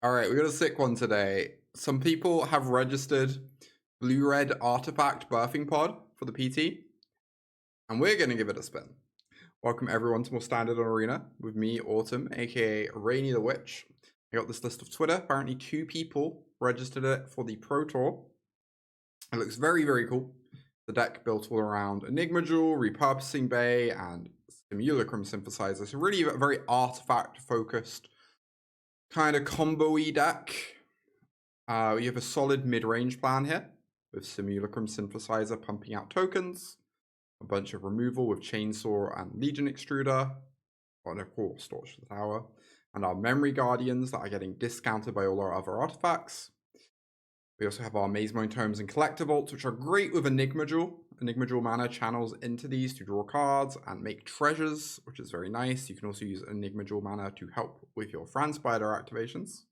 All right, we got a sick one today. Some people have registered blue-red artifact birthing pod for the PT, and we're going to give it a spin. Welcome everyone to more standard on Arena with me, Autumn, aka Rainy the Witch. I got this list of Twitter. Apparently 2 people registered it for the Pro Tour. It looks very, very cool. The deck built all around Enigma Jewel, Repurposing Bay, and Simulacrum Synthesizer. So really a very artifact-focused kind of combo-y deck. We have a solid mid-range plan here with Simulacrum Synthesizer pumping out tokens, a bunch of removal with Chainsaw and Legion Extruder, and of course Torch to the Tower, and our Memory Guardians that are getting discounted by all our other artifacts. We also have our Mazemind Tomes and Collector Vaults, which are great with Enigma Jewel. Enigma Jewel mana channels into these to draw cards and make treasures, which is very nice. You can also use Enigma Jewel mana to help with your Thran Spider activations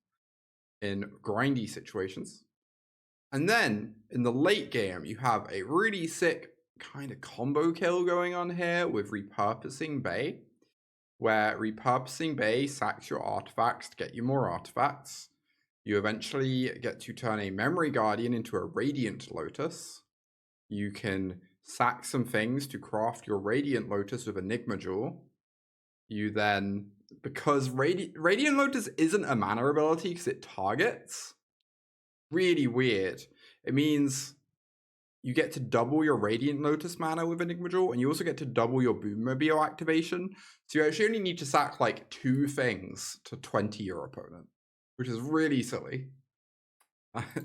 in grindy situations. And then in the late game, you have a really sick kind of combo kill going on here with Repurposing Bay, where Repurposing Bay sacks your artifacts to get you more artifacts. You eventually get to turn a Memory Guardian into a Radiant Lotus. You can sack some things to craft your Radiant Lotus with Enigma Jewel. You then, because Radiant Lotus isn't a mana ability because it targets, really weird. It means you get to double your Radiant Lotus mana with Enigma Jewel, and you also get to double your Boommobile activation. So you actually only need to sack like 2 things to 20 your opponent, which is really silly.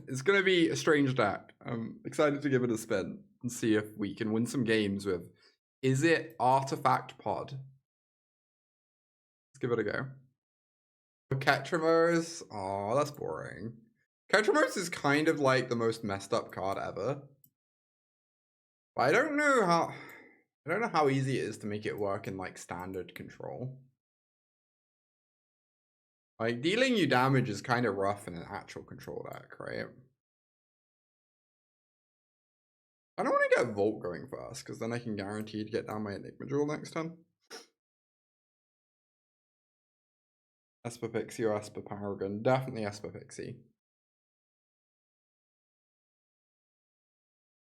It's going to be a strange deck. I'm excited to give it a spin and see if we can win some games with Is It Artifact Pod? Let's give it a go. Ketramos? Oh, that's boring. Ketramos is kind of like the most messed up card ever. But I don't know how easy it is to make it work in like standard control. Like, dealing you damage is kind of rough in an actual control deck, right? I don't want to get Vault going first, because then I can guarantee to get down my Enigma Jewel next turn. Esper Pixie or Esper Paragon? Definitely Esper Pixie.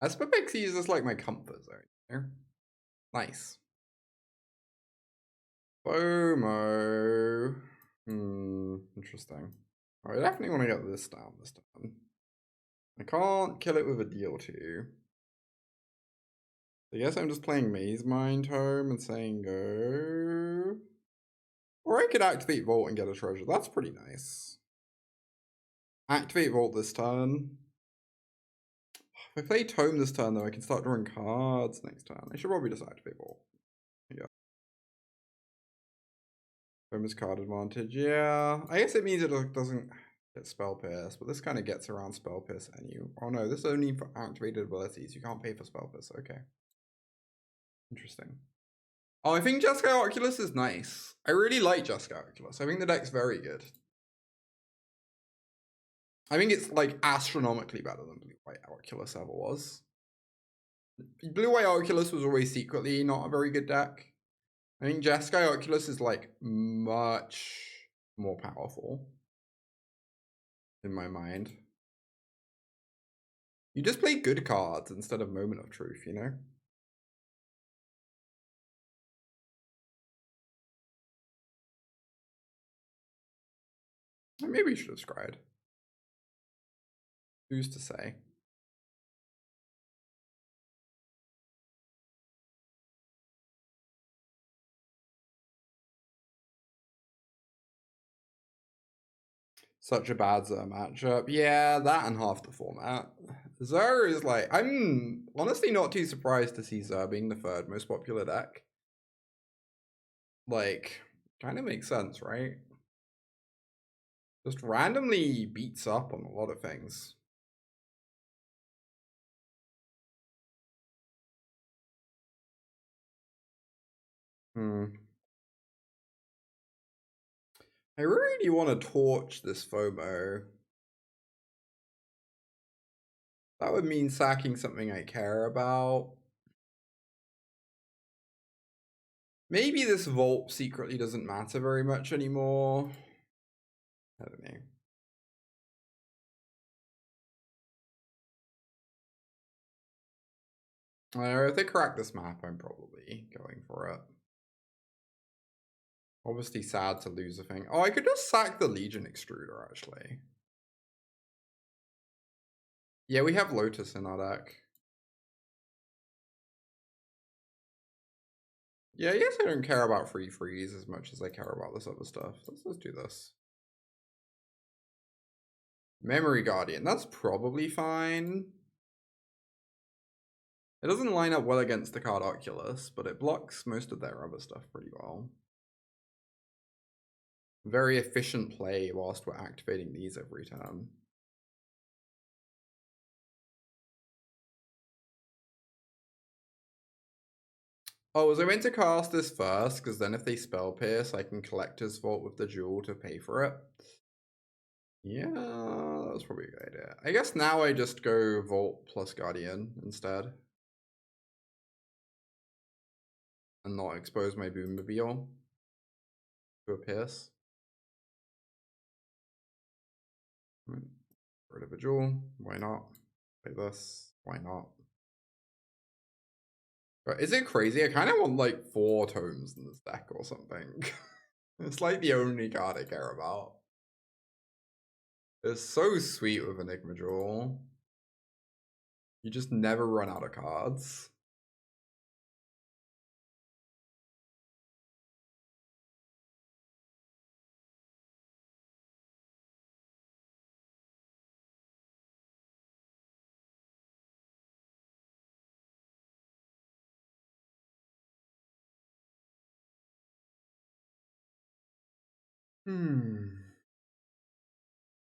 Esper Pixie is just like my comfort zone here. Nice. FOMO. Interesting. I definitely want to get this down this time. I can't kill it with a deal 2. I guess I'm just playing Mazemind Tome and saying go. Or I could activate Vault and get a treasure. That's pretty nice. Activate Vault this turn. If I play Tome this turn, though, I can start drawing cards next turn. I should probably just activate Vault. Yeah. Tome is card advantage. Yeah. I guess it means it doesn't get Spell Pierce, but this kind of gets around Spell Pierce anyway. Oh no, this is only for activated abilities. You can't pay for Spell Pierce. Okay. Interesting. Oh, I think Jeskai Oculus is nice. I really like Jeskai Oculus. I think the deck's very good. I think it's like astronomically better than Blue-White Oculus ever was. Blue-White Oculus was always secretly not a very good deck. I think Jeskai Oculus is like much more powerful in my mind. You just play good cards instead of Moment of Truth, you know? Maybe we should have scryed. Who's to say? Such a bad Zer matchup. Yeah, that and half the format. Zer is like, I'm honestly not too surprised to see Zer being the 3rd most popular deck. Like, kind of makes sense, right? Just randomly beats up on a lot of things. I really want to torch this FOMO. That would mean sacking something I care about. Maybe this Vault secretly doesn't matter very much anymore. I don't know. If they crack this map, I'm probably going for it. Obviously sad to lose a thing. Oh, I could just sack the Legion Extruder, actually. Yeah, we have Lotus in our deck. Yeah, I guess I don't care about free freeze as much as I care about this other stuff. Let's do this. Memory Guardian, that's probably fine. It doesn't line up well against the card Oculus, but it blocks most of their other stuff pretty well. Very efficient play whilst we're activating these every turn. Oh, was I meant to cast this first? Because then if they Spell Pierce, I can Collector's Vault with the Jewel to pay for it. Yeah, that was probably a good idea. I guess now I just go Vault plus Guardian instead. And not expose my Boommobile to a Pierce. Get rid of a Jewel. Why not? Play this. Why not? But is it crazy? I kind of want like 4 tomes in this deck or something. It's like the only card I care about. It's so sweet with Enigma Jewel. You just never run out of cards.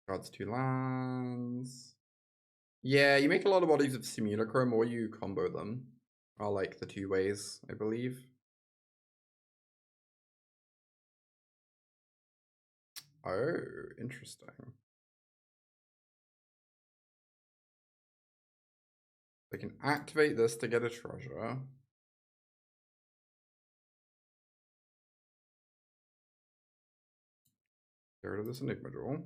Cards 2 lands. Yeah, you make a lot of bodies of Simulacrum or you combo them. Are like the 2 ways, I believe. Oh, interesting. I can activate this to get a treasure. Get rid of this Enigma Jewel.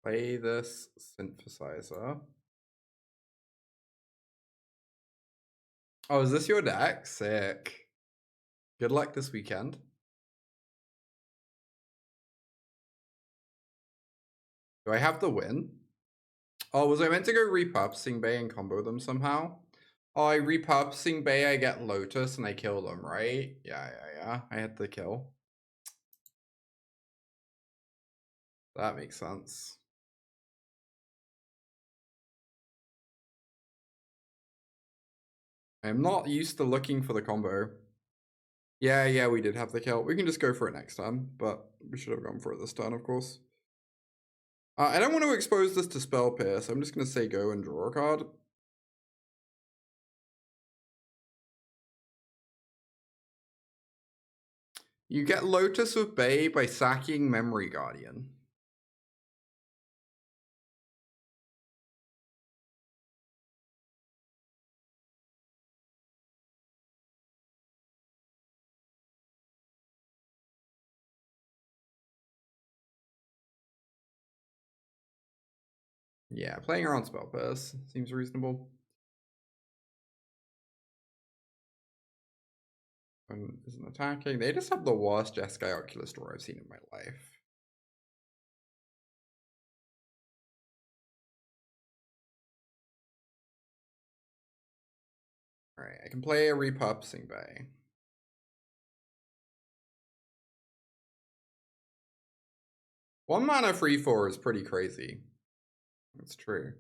Play this Synthesizer. Oh, is this your deck? Sick. Good luck this weekend. Do I have the win? Oh, was I meant to go Repurposing Bay and combo them somehow? Oh, I Repurposing Bay, I get Lotus and I kill them, right? Yeah. I had the kill. That makes sense. I'm not used to looking for the combo. Yeah, we did have the kill. We can just go for it next time, but we should have gone for it this turn, of course. I don't want to expose this to Spell Pierce. I'm just going to say go and draw a card. You get Lotus with Bay by sacking Memory Guardian. Yeah, playing around Spell Pierce seems reasonable. And isn't attacking. They just have the worst Jeskai Oculus draw I've seen in my life. Alright, I can play a Repurposing Bay. One mana free 4 is pretty crazy. That's true.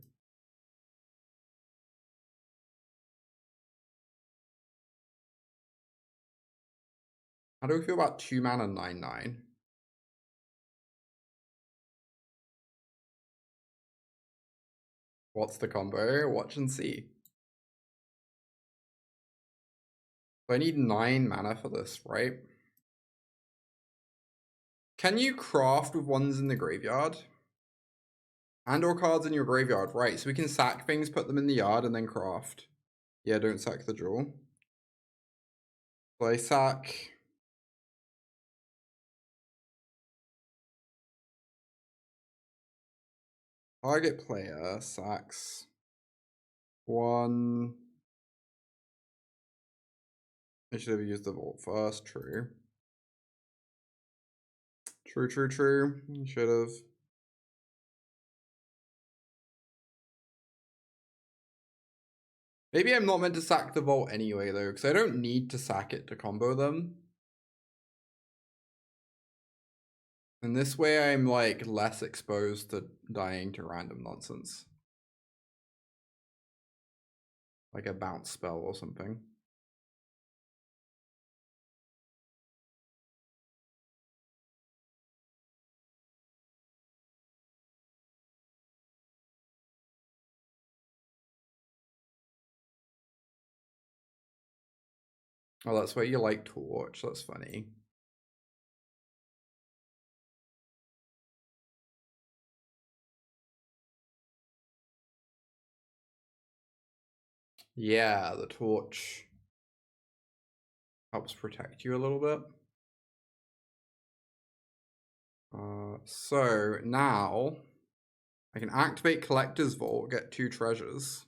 How do we feel about 2 mana 9/9? What's the combo? Watch and see. So I need 9 mana for this, right? Can you craft with ones in the graveyard? And or cards in your graveyard, right? So we can sack things, put them in the yard, and then craft. Yeah, don't sack the jewel. So I sack Target player sacks 1. I should have used the vault first. True. True. You should have. Maybe I'm not meant to sack the vault anyway, though, because I don't need to sack it to combo them. And this way I'm, like, less exposed to dying to random nonsense. Like a bounce spell or something. Oh, that's why you like Torch. That's funny. Yeah, the Torch helps protect you a little bit. So now I can activate Collector's Vault, get 2 treasures.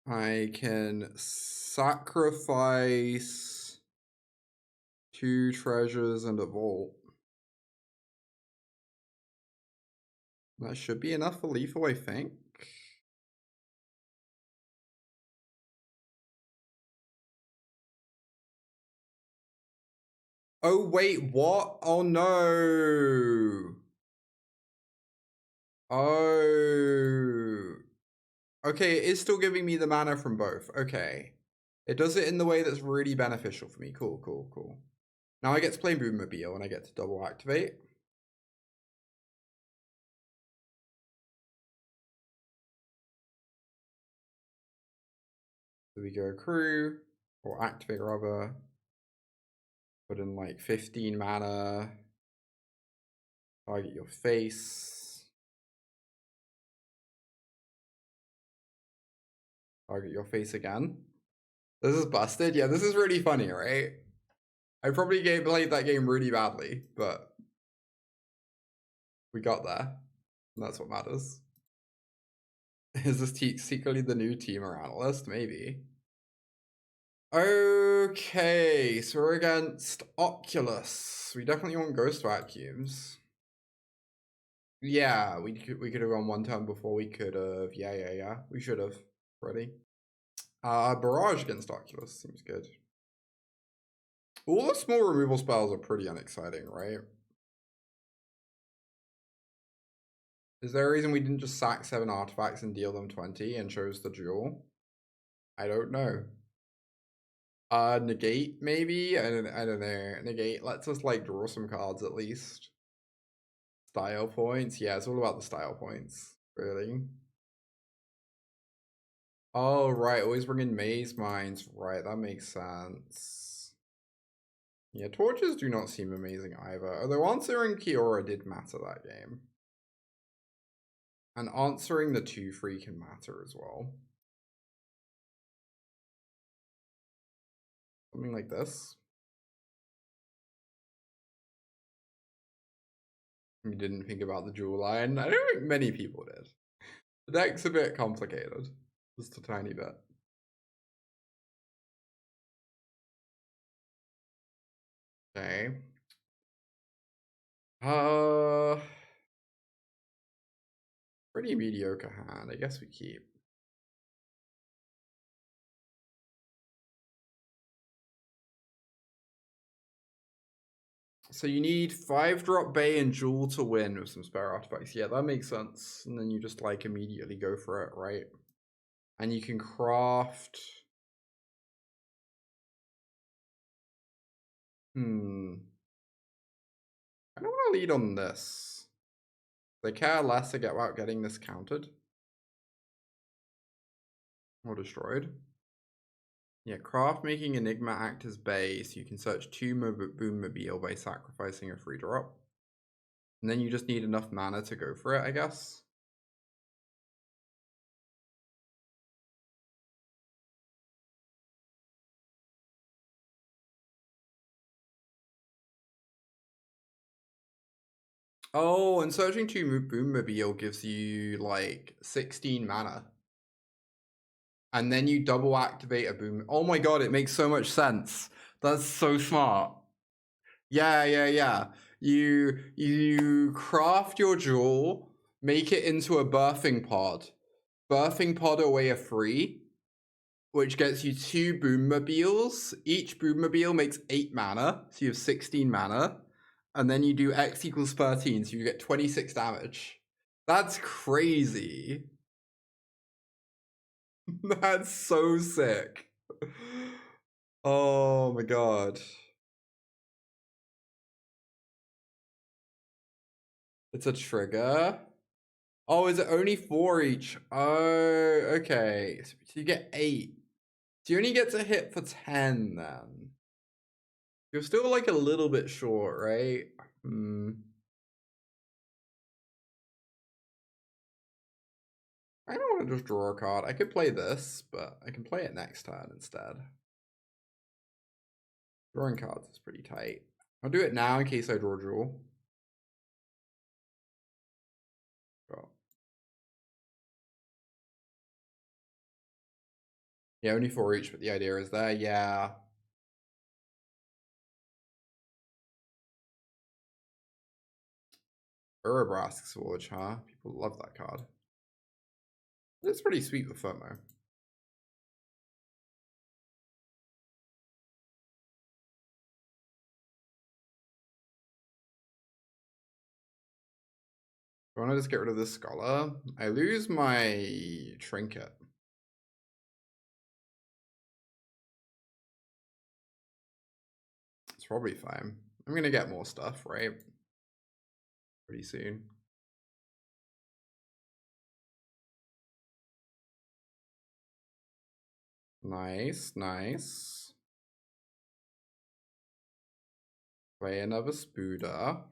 I can sacrifice 2 treasures and a vault. That should be enough for lethal, I think. Oh, wait, what? Oh, no. Oh. Okay, it is still giving me the mana from both. Okay. It does it in the way that's really beneficial for me. Cool. Now I get to play Boommobile and I get to double activate. So we go crew, or activate rather. Put in like 15 mana. Target your face. Target your face again. This is busted. Yeah, this is really funny, right? I probably played that game really badly, but we got there. And that's what matters. Is this secretly the new Teamer Analyst? Maybe. Okay, so we're against Oculus. We definitely want Ghost Vacuums. Yeah, we could have gone 1 turn before we could have. Yeah. We should have already. Barrage against Oculus seems good. All the small removal spells are pretty unexciting, right? Is there a reason we didn't just sack 7 artifacts and deal them 20 and chose the jewel? I don't know. Negate maybe? I don't know. Negate lets us like draw some cards at least. Style points? Yeah, it's all about the style points, really. Oh, right. Always bring in Maze Mines. Right, that makes sense. Yeah, torches do not seem amazing either. Although answering Kiora did matter that game. And answering the 2/3 can matter as well. Something like this. You didn't think about the jewel line. I don't think many people did. The deck's a bit complicated. Just a tiny bit. Okay. Pretty mediocre hand. I guess we keep. So you need 5-drop Bay and Jewel to win with some spare artifacts. Yeah, that makes sense. And then you just like immediately go for it, right? And you can craft. I don't want to lead on this. They care less about getting this countered. Or destroyed. Yeah, craft making Enigma act as base. You can search 2 Boommobile by sacrificing a 3-drop. And then you just need enough mana to go for it, I guess. Oh, and searching to Boommobile gives you like 16 mana. And then you double activate a boom. Oh my god, it makes so much sense. That's so smart. Yeah. You craft your jewel, make it into a birthing pod. Birthing pod away a free, which gets you 2 Boommobiles. Each Boommobile makes 8 mana, so you have 16 mana. And then you do X equals 13, so you get 26 damage. That's crazy. That's so sick. Oh my god. It's a trigger. Oh, is it only 4 each? Oh, okay. So you get 8. So you only get to hit for 10 then. You're still like a little bit short, right? I don't want to just draw a card. I could play this, but I can play it next turn instead. Drawing cards is pretty tight. I'll do it now in case I draw a jewel. Oh. Yeah, only 4 each, but the idea is there. Yeah. Urabrask's Forge, huh? People love that card. It's pretty sweet with FOMO. I want to just get rid of this Scholar. I lose my Trinket. It's probably fine. I'm going to get more stuff, right? Pretty soon. Nice. Play another Spooder.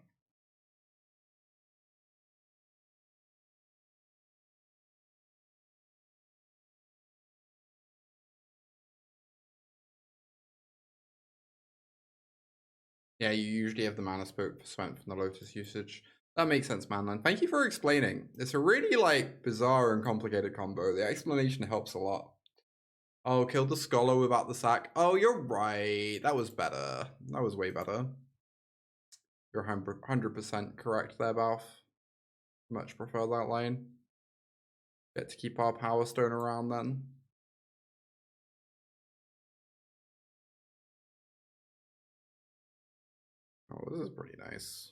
Yeah, you usually have the mana spent from the Lotus usage. That makes sense, Manland. Thank you for explaining. It's a really, like, bizarre and complicated combo. The explanation helps a lot. Oh, killed the Scholar without the sack. Oh, you're right. That was better. That was way better. You're 100% correct there, Balf. Much prefer that line. Get to keep our Power Stone around then. Oh, this is pretty nice.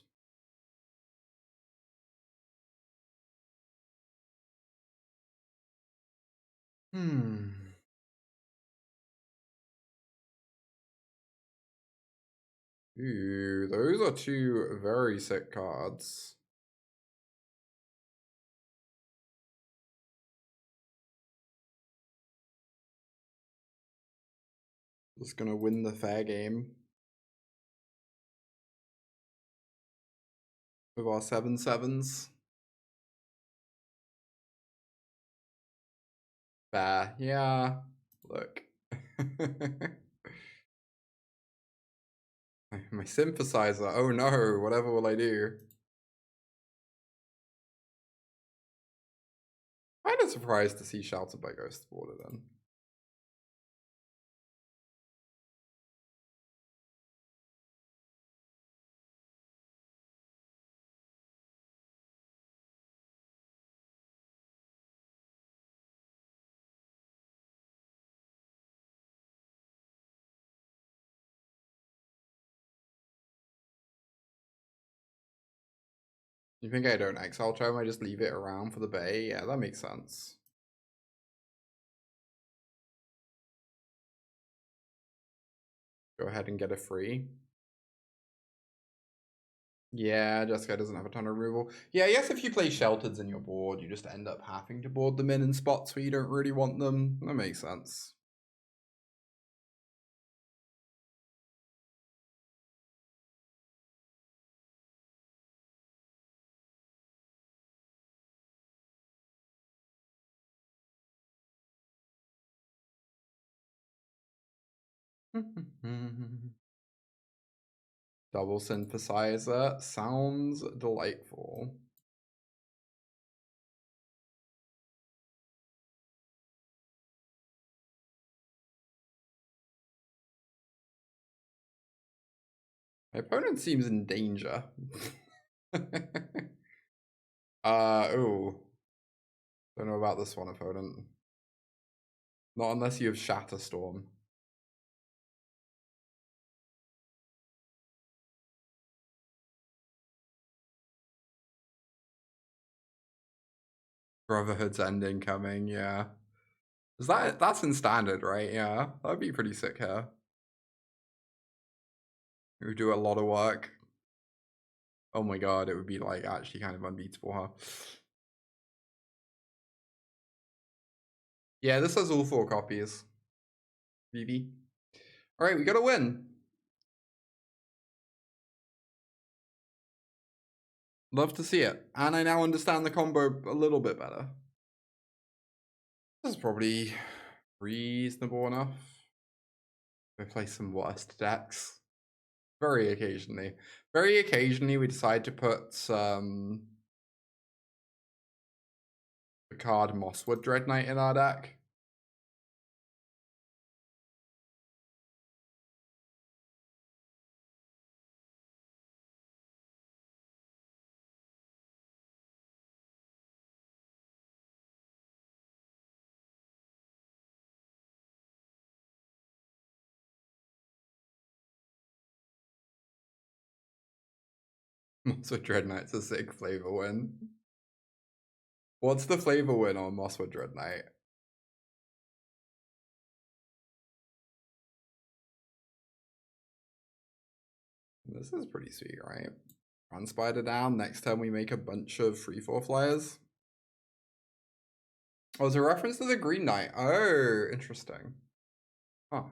Ooh, those are 2 very sick cards. Just gonna win the fair game with our 7/7s. Fair, yeah. Look. My synthesizer. Oh no, whatever will I do? Kind of surprised to see Sheltered by Ghost Border then. You think I don't exile Tome? I just leave it around for the Bay? Yeah, that makes sense. Go ahead and get a free. Yeah, Jessica doesn't have a ton of removal. Yeah, I guess if you play Shelters in your board, you just end up having to board them in spots where you don't really want them. That makes sense. Double Synthesizer sounds delightful. My opponent seems in danger. Oh. Don't know about this one, opponent. Not unless you have Shatterstorm. Brotherhood's ending coming, yeah. Is that's in standard, right? Yeah. That'd be pretty sick here. It would do a lot of work. Oh my god, it would be like actually kind of unbeatable, huh? Yeah, this has all 4 copies. BB. Alright, we got a win. Love to see it. And I now understand the combo a little bit better. This is probably reasonable enough. I play some worst decks. Very occasionally. Very occasionally we decide to put the card Mosswood Dread Knight in our deck. Mosswood Dread Knight's a sick flavor win. What's the flavor win on Mosswood Dread Knight? This is pretty sweet, right? Thran Spider down. Next time we make a bunch of 3/4 flyers. Oh, it's a reference to the Green Knight. Oh, interesting. Huh.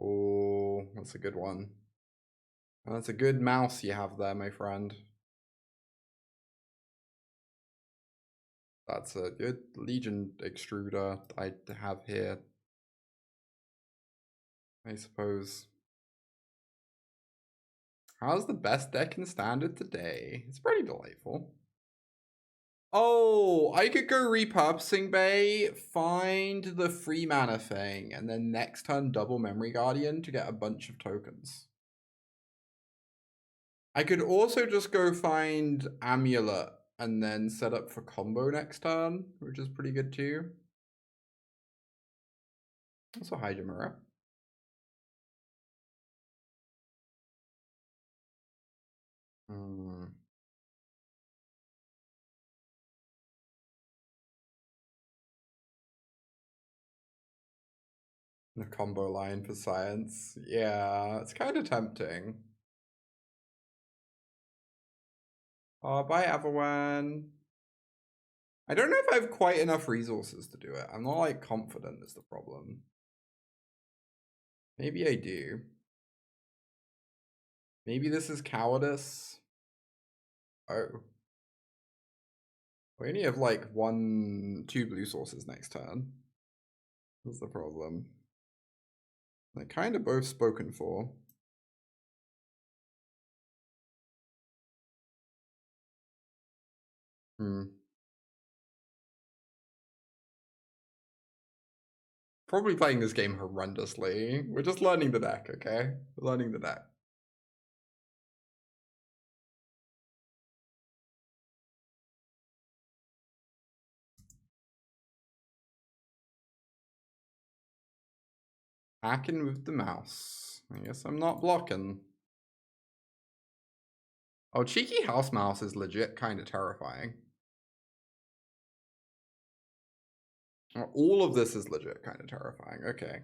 Oh, that's a good one. That's a good mouse you have there, my friend. That's a good Legion Extruder I have here, I suppose. How's the best deck in Standard today? It's pretty delightful. Oh, I could go Repurposing Bay, find the free mana thing, and then next turn double Memory Guardian to get a bunch of tokens. I could also just go find Amulet and then set up for combo next turn, which is pretty good too. Also Hydra Mirror. The combo line for science. Yeah, it's kind of tempting. Bye, Everwan. I don't know if I have quite enough resources to do it. I'm not like confident is the problem. Maybe I do. Maybe this is cowardice. Oh. We only have like 2 blue sources next turn. That's the problem. They're kind of both spoken for. Probably playing this game horrendously. We're just learning the deck, okay? We're learning the deck. Hacking with the mouse. I guess I'm not blocking. Oh, Cheeky House Mouse is legit kind of terrifying. All of this is legit kind of terrifying. Okay.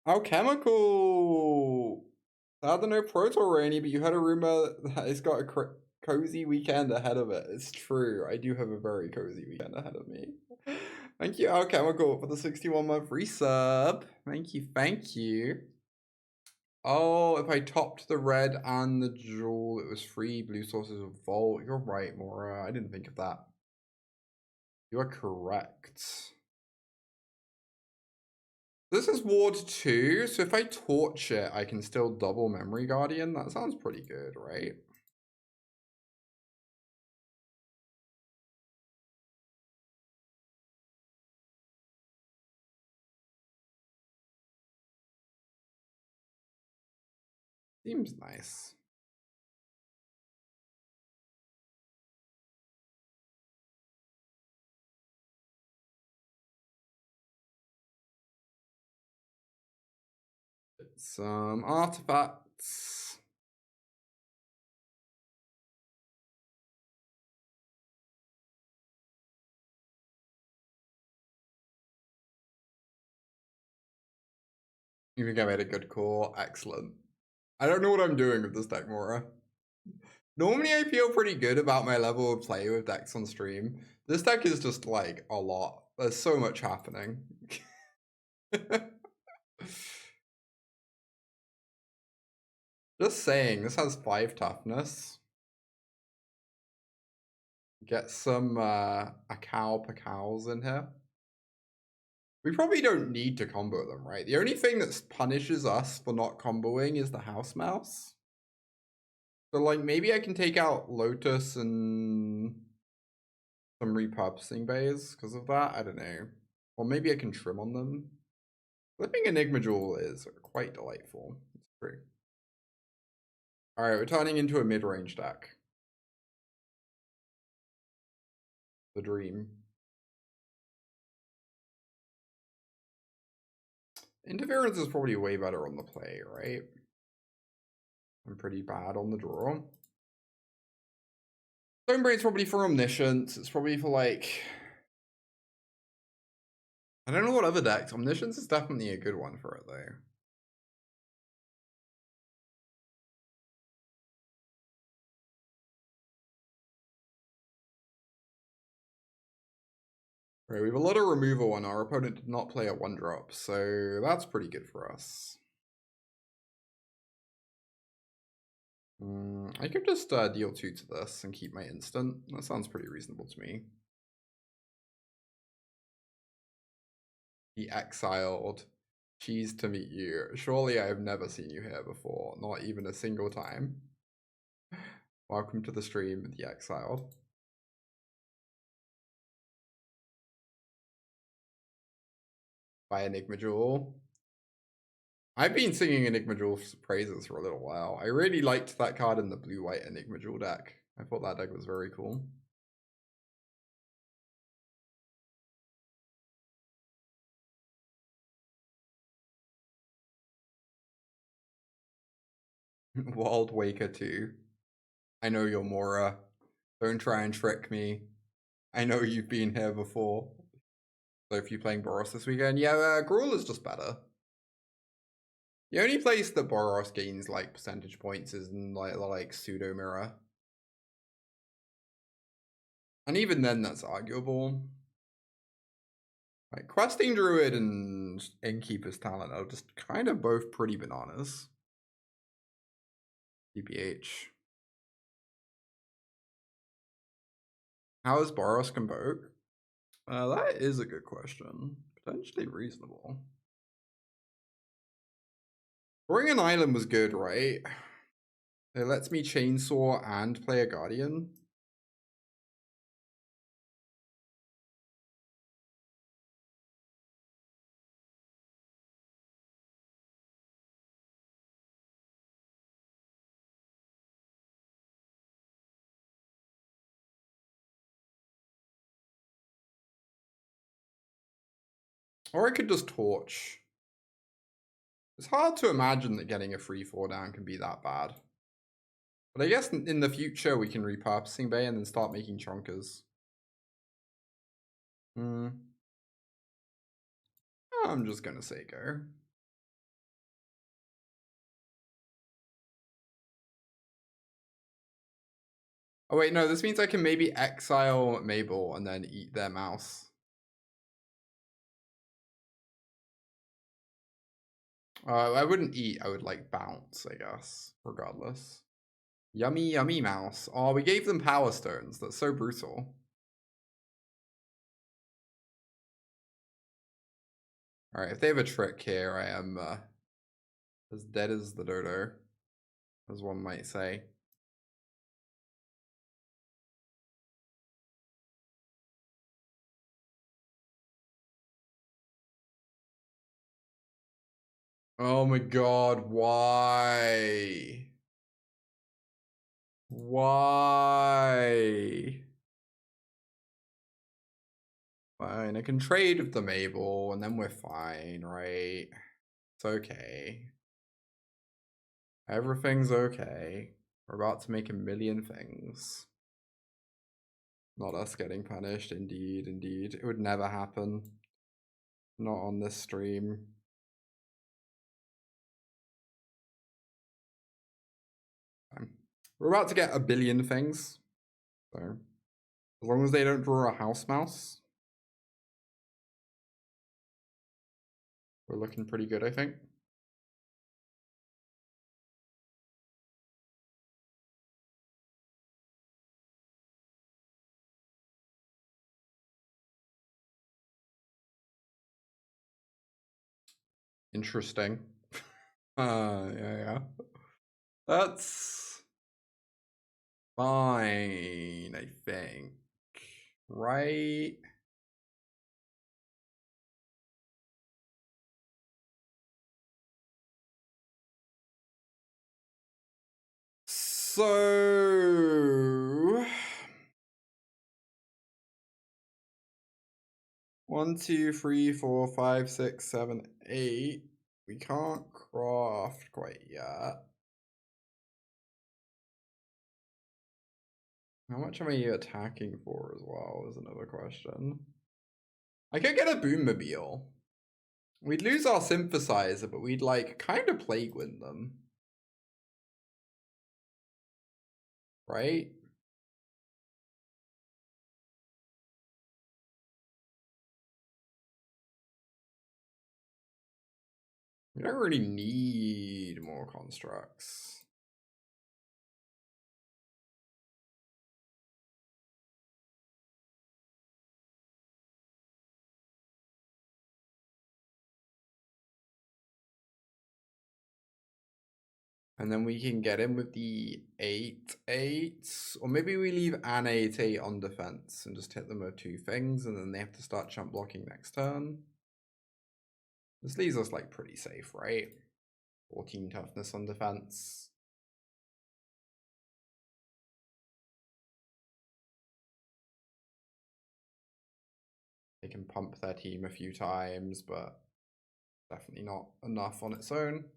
Alchemical! I don't know Proto Rainy, but you had a rumor that it's got a cozy weekend ahead of it. It's true. I do have a very cozy weekend ahead of me. Thank you, Alchemical, for the 61-month resub. Thank you, thank you. Oh, if I topped the red and the jewel, it was free blue sources of Vault. You're right, Mora. I didn't think of that. You are correct. This is Ward 2, so if I torch it, I can still double Memory Guardian. That sounds pretty good, right? Seems nice. Some artifacts. You think I made a good call? Excellent. I don't know what I'm doing with this deck, Mora. Normally I feel pretty good about my level of play with decks on stream. This deck is just like a lot. There's so much happening. Just saying, this has 5 toughness. Get some Akal Pakals in here. We probably don't need to combo them, right? The only thing that punishes us for not comboing is the House Mouse. So, like, maybe I can take out Lotus and some Repurposing Bays because of that. I don't know. Or maybe I can trim on them. Flipping Enigma Jewel is quite delightful. It's true. Alright, we're turning into a mid-range deck. The dream. Interference is probably way better on the play, right? I'm pretty bad on the draw. Stonebrain's probably for Omniscience. It's probably for like... I don't know what other decks. Omniscience is definitely a good one for it though. Right, we have a lot of removal and our opponent did not play a 1-drop, so that's pretty good for us. I could just deal 2 to this and keep my instant. That sounds pretty reasonable to me. He exiled. Cheese to meet you. Surely I have never seen you here before, not even a single time. Welcome to the stream, The Exiled. By Enigma Jewel. I've been singing Enigma Jewel's praises for a little while. I really liked that card in the blue-white Enigma Jewel deck. I thought that deck was very cool. Wild Waker 2. I know you're Mora. Don't try and trick me. I know you've been here before. So if you're playing Boros this weekend, yeah, Gruul is just better. The only place that Boros gains like percentage points is in like pseudo mirror. And even then that's arguable. Like Questing Druid and Innkeeper's Talent are just kind of both pretty bananas. DPH. How is Boros Convoke? That is a good question. Potentially reasonable. Bring an Island was good, right? It lets me Chainsaw and play a Guardian. Or I could just Torch. It's hard to imagine that getting a 3/4 down can be that bad. But I guess in the future we can Repurposing Bay and then start making Chonkers. I'm just gonna say go. Oh wait, no, this means I can maybe exile Mabel and then eat their mouse. I wouldn't eat, I would like bounce, I guess, regardless. Yummy, yummy mouse. Oh, we gave them Power Stones. That's so brutal. Alright, if they have a trick here, I am as dead as the dodo, as one might say. Oh my god, why? Why? Fine, I can trade with them, Abel, and then we're fine, right? It's okay. Everything's okay. We're about to make a million things. Not us getting punished, indeed, indeed. It would never happen. Not on this stream. We're about to get a billion things. So, as long as they don't draw a house mouse, we're looking pretty good, I think. Interesting. Yeah. That's fine, I think. Right? So 1, 2, 3, 4, 5, 6, 7, 8. We can't craft quite yet. How much am I attacking for as well is another question. I could get a Boommobile. We'd lose our synthesizer, but we'd like kind of plague win them. Right? We don't really need more constructs. And then we can get in with the 8/8. Or maybe we leave an 8/8 on defense and just hit them with 2 things, and then they have to start chump blocking next turn. This leaves us like pretty safe, right? 14 toughness on defense. They can pump their team a few times, but definitely not enough on its own.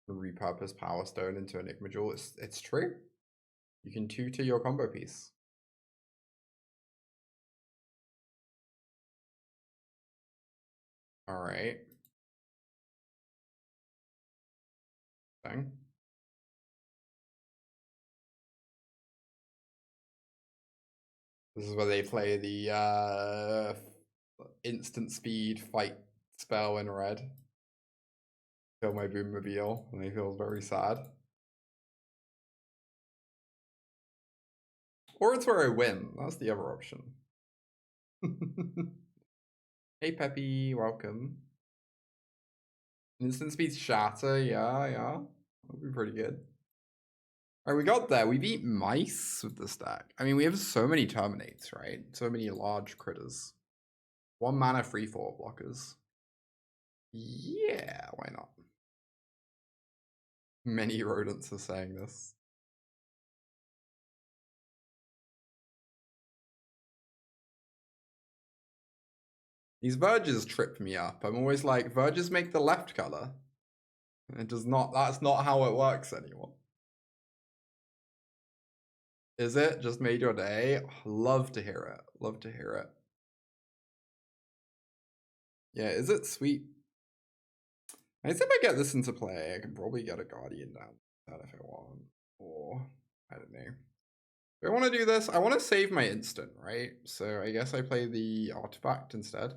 Repurpose Power Stone into Enigma Jewel. It's true. You can tutor your combo piece. Alright. Dang. This is where they play the instant speed fight spell in red. Kill my Boommobile, and he feels very sad. Or it's where I win. That's the other option. Hey Peppy, welcome. Instant speed shatter, yeah. That'll be pretty good. Alright, we got there. We beat mice with the stack. I mean, we have so many terminates, right? So many large critters. 1 mana 3/4 blockers. Yeah, why not? Many rodents are saying this. These verges trip me up. I'm always like, verges make the left color. It does not, that's not how it works anymore. Is it? Just made your day? Love to hear it. Love to hear it. Yeah, is it sweet? I guess if I get this into play, I can probably get a Guardian down if I want. Or, I don't know. Do I want to do this? I want to save my instant, right? So I guess I play the artifact instead.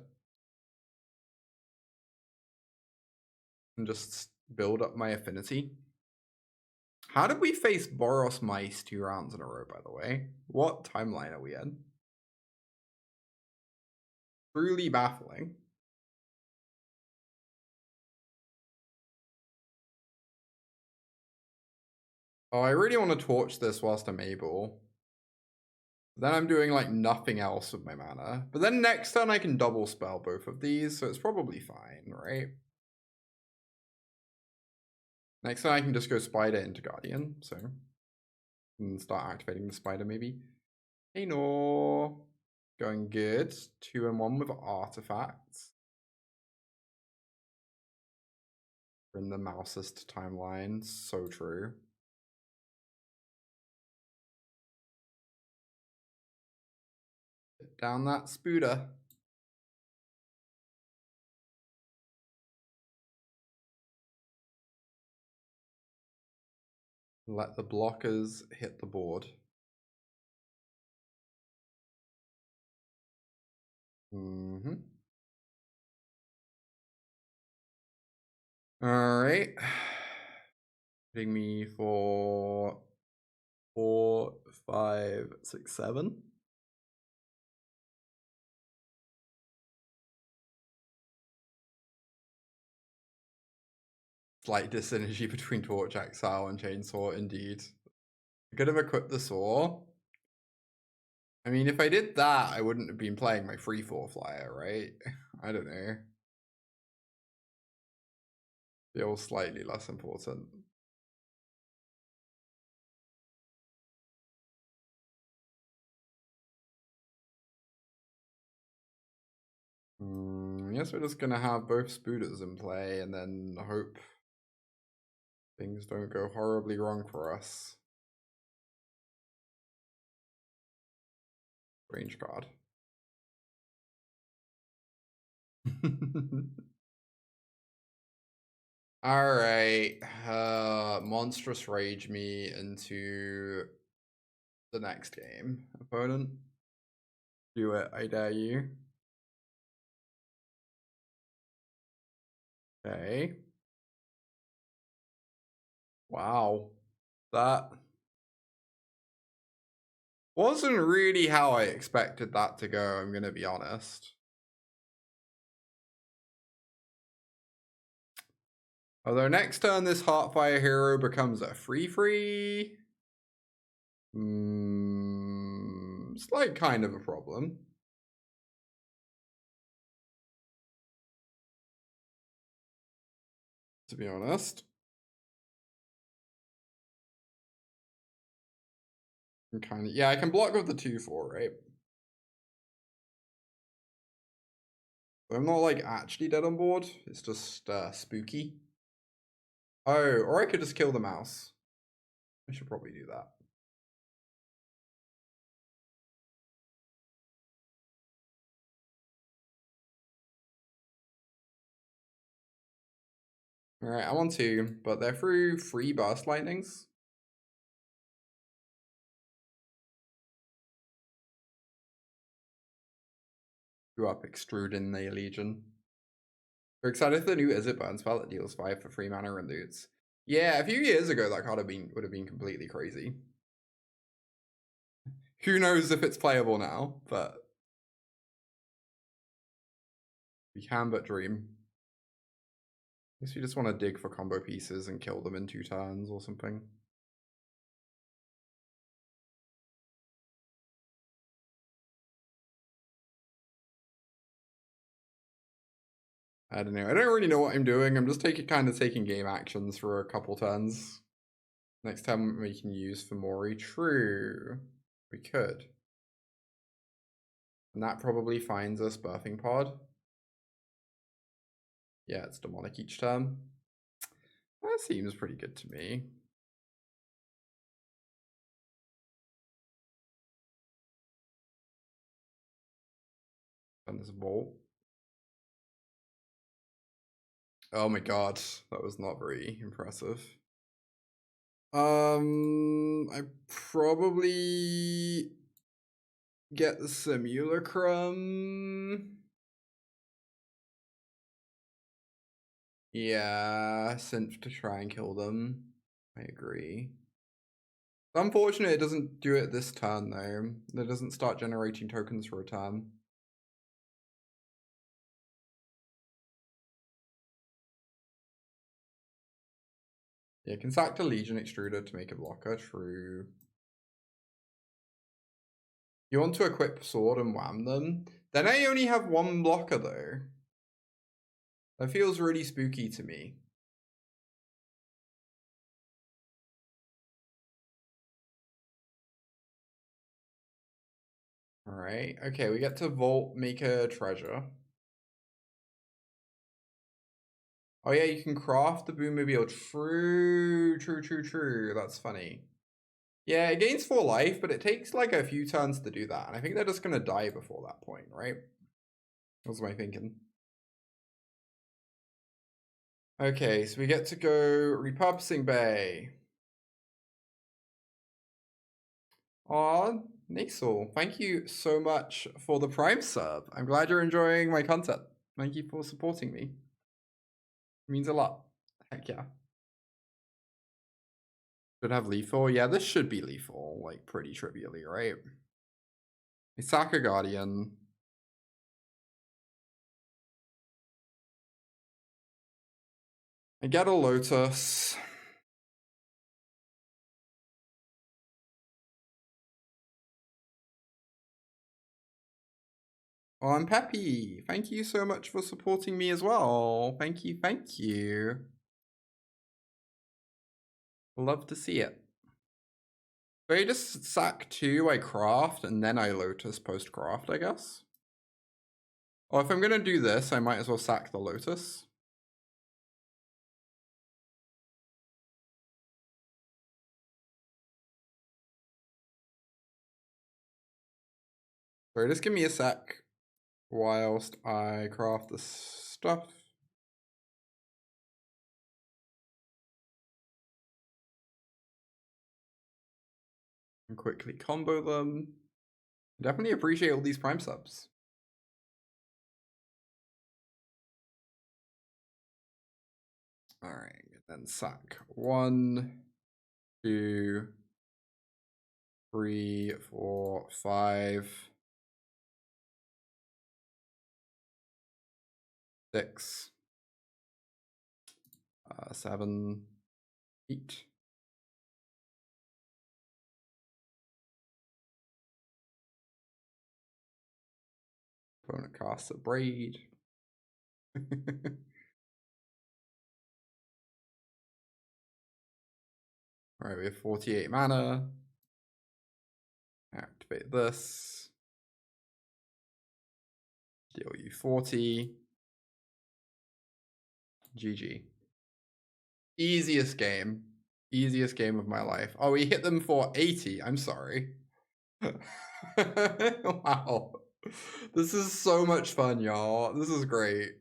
And just build up my affinity. How did we face Boros Mice 2 rounds in a row, by the way? What timeline are we in? Truly baffling. Oh, I really want to torch this whilst I'm able. Then I'm doing like nothing else with my mana. But then next turn I can double spell both of these, so it's probably fine, right? Next turn I can just go Spider into Guardian, so and start activating the Spider maybe. Hey no. Going good. 2 and 1 with artifacts. We're in the mousest timeline. So true. Get down that Spooder. Let the blockers hit the board. Mm-hmm. All right. Hitting me for 4, 5, 6, 7. Slight dyssynergy between Torch, Exile, and Chainsaw, indeed. I could have equipped the Saw. I mean, if I did that, I wouldn't have been playing my 3/4 flyer, right? I don't know. Feels slightly less important. I guess we're just gonna have both Spooders in play and then hope things don't go horribly wrong for us. Range card. Alright. Monstrous Rage me into the next game, opponent. Do it, I dare you. Okay. Wow. That wasn't really how I expected that to go, I'm gonna be honest. Although next turn this Heartfire hero becomes a 3/3. It's like kind of a problem. To be honest. I'm kind of, yeah, I can block with the 2/4, right? I'm not like actually dead on board. It's just spooky. Oh, or I could just kill the mouse. I should probably do that. Alright, I want to, but they're through 3 burst lightnings. Grew up extruding the Legion. We're excited for the new Is It Burn spell that deals 5 for 3 mana and loots. Yeah, a few years ago that card would have been completely crazy. Who knows if it's playable now, but we can but dream. I guess we just want to dig for combo pieces and kill them in 2 turns or something. I don't know. I don't really know what I'm doing. I'm just kind of taking game actions for a couple turns. Next time we can use Fomori. True. We could. And that probably finds us Birthing Pod. Yeah, it's demonic each turn. That seems pretty good to me. And this Vault. Oh my god, that was not very impressive. I probably get the Simulacrum. Yeah, Synth to try and kill them. I agree. Unfortunate it doesn't do it this turn though. It doesn't start generating tokens for a turn. Yeah, can sack the Legion Extruder to make a blocker, true. You want to equip sword and wham them? Then I only have one blocker though. That feels really spooky to me. Alright, okay, we get to Vault, make a treasure. Oh yeah, you can craft the Boommobile. True. That's funny. Yeah, it gains 4 life, but it takes like a few turns to do that. And I think they're just gonna die before that point, right? That was my thinking. Okay, so we get to go Repurposing Bay. Aw, Nasal, thank you so much for the Prime sub. I'm glad you're enjoying my content. Thank you for supporting me. It means a lot. Heck yeah. Should have lethal. Yeah, this should be lethal, like pretty trivially, right? I sack a Guardian. I get a Lotus. Oh, I'm Peppy. Thank you so much for supporting me as well. Thank you. Love to see it. So I just sack 2, I craft, and then I Lotus post-craft, I guess. Or if I'm gonna do this, I might as well sack the Lotus. Sorry, just give me a sec whilst I craft the stuff. And quickly combo them. Definitely appreciate all these Prime subs. Alright, then sack 1, 2, 3, 4, 5, 6, 7, 8. Opponent casts a Braid. Alright, we have 48 mana. Activate this. Deal you 40. GG. Easiest game. Easiest game of my life. Oh, we hit them for 80. I'm sorry. Wow. This is so much fun, y'all. This is great.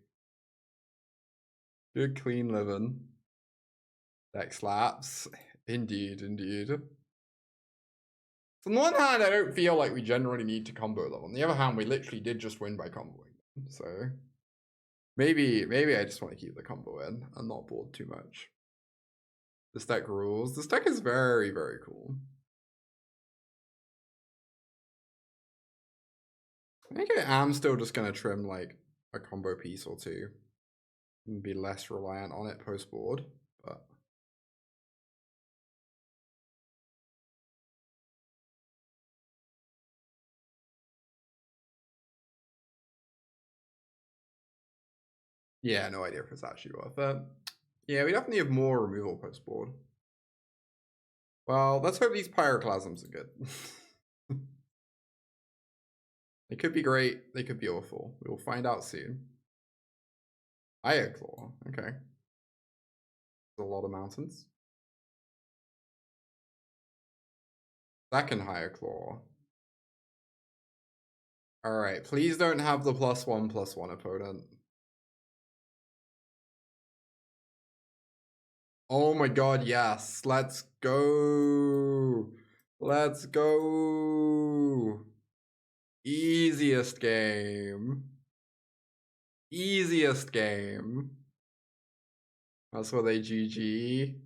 Good clean living. Deck slaps. Indeed. So on the one hand, I don't feel like we generally need to combo them. On the other hand, we literally did just win by comboing them. So maybe I just want to keep the combo in and not board too much. This deck rules. This deck is very, very cool. I think I am still just going to trim like a combo piece or two and be less reliant on it post board, but yeah, no idea if it's actually worth it. Yeah, we definitely have more removal post board. Well, let's hope these Pyroclasms are good. They could be great, they could be awful. We will find out soon. Iron Claw, okay. There's a lot of mountains. Second Higher Claw. Alright, please don't have the +1/+1 opponent. Oh my god, yes. Let's go. Let's go. Easiest game. Easiest game. That's what they GG.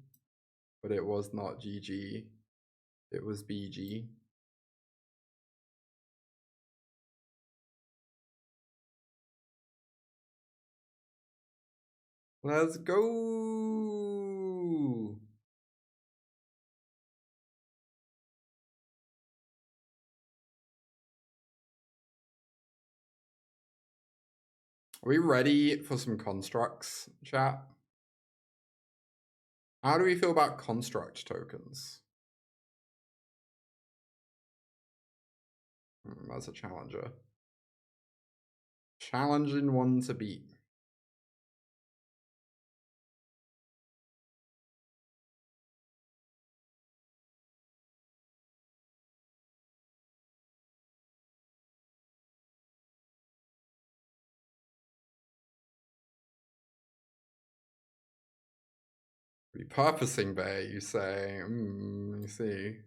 But it was not GG. It was BG. Let's go. Are we ready for some constructs, chat? How do we feel about construct tokens? That's a challenger. Challenging one to beat. Repurposing Bay, you say? Let me see.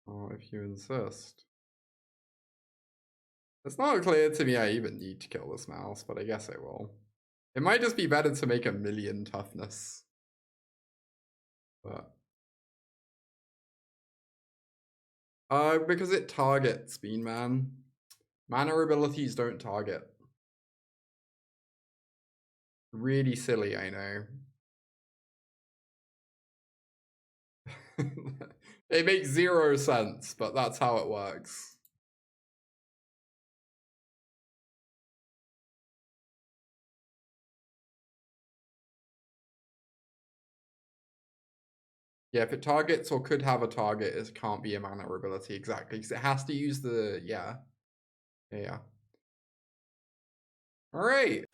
Oh, if you insist. It's not clear to me I even need to kill this mouse, but I guess I will. It might just be better to make 1,000,000 toughness. But because it targets Bean Man. Mana abilities don't target. Really silly, I know. It makes 0 sense, but that's how it works. Yeah, if it targets or could have a target, it can't be a mana ability exactly, because it has to use the, yeah. All right.